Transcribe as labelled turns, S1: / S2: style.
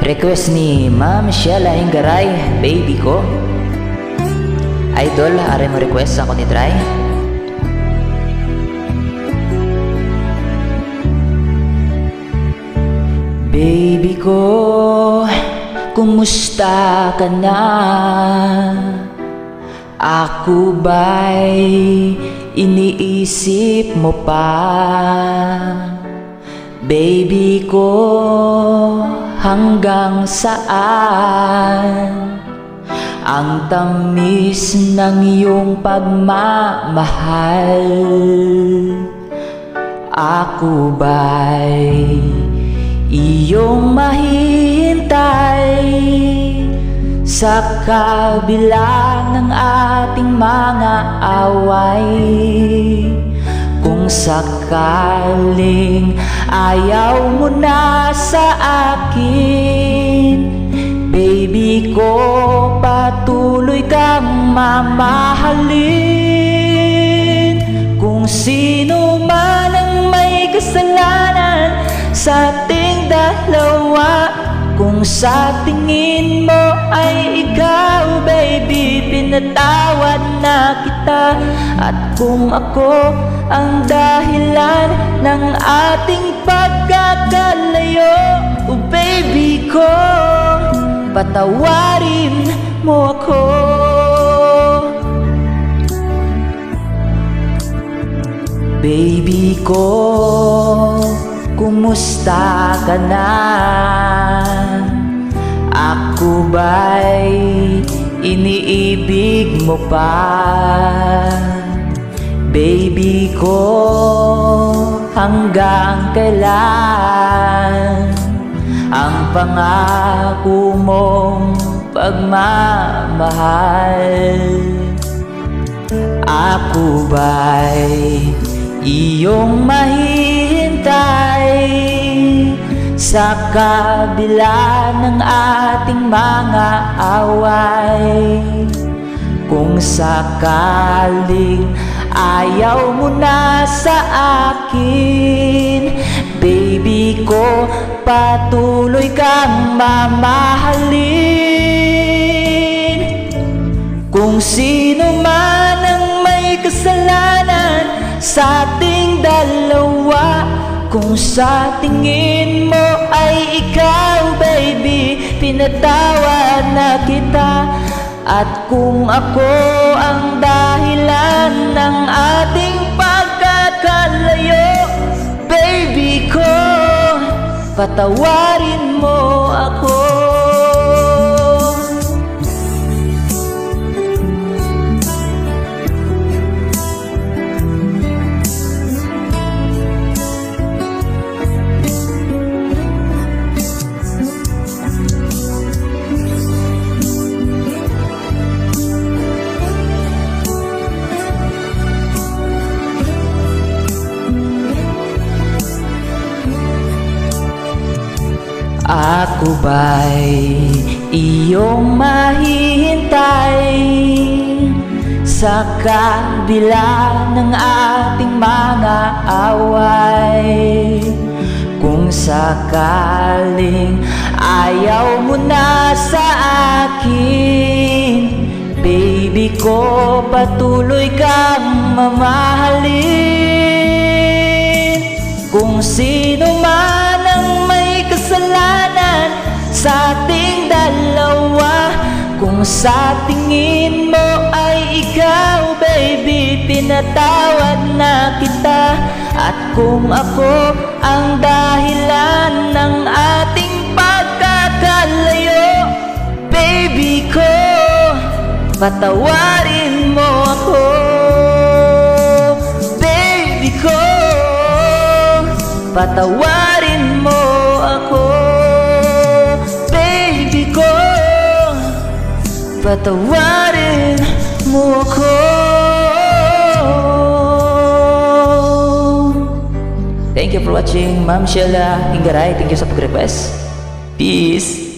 S1: Request ni Ma'am Sheila Hingaray, baby ko. Idol, are mo request ako ni Try. Baby ko, kumusta ka na? Ako ba'y iniisip mo pa? Baby ko, hanggang saan ang tamis ng iyong pagmamahal? Ako ba'y iyong mahihintay sa kabila ng ating mga away? Kung sakaling ayaw mo na sa akin, baby ko, patuloy kang mamahalin. Kung sino man ang may kasalanan sa ating dalawa, kung sa tingin mo ay ikaw, baby, pinatawad na kita. At kung ako ang dahilan ng ating pagkakalayo, oh baby ko, patawarin mo ako. Baby ko, kumusta ka na? Ako ba'y iniibig mo pa? Baby ko, hanggang kailan ang pangako mong pagmamahal? Ako ba'y iyong mahihintay sa kabila ng ating mga away? Kung sakaling ayaw mo na sa akin, baby ko, patuloy kang mamahalin. Kung sino man ang may kasalanan sa ating dalawa, kung sa tingin mo ay ikaw, baby, pinatawad na kita. At kung ako ang dahilan ng ating pagkakalayo, baby ko, patawarin mo ako. Ako ba'y iyong mahihintay sa kabila ng ating mga away? Kung sakaling ayaw mo na sa akin, baby ko, patuloy kang mamahalin. Kung sino man ang may kasalanan sa ating dalawa, kung sa tingin mo ay ikaw, baby, pinatawad na kita. At kung ako ang dahilan ng ating pagkakalayo, baby ko, patawarin mo ako. Baby ko, patawarin mo ako. Baby ko, patawarin mo ako. Thank you for watching, Ma'am Sheila Hingaray. Thank you sa pag-request. Peace.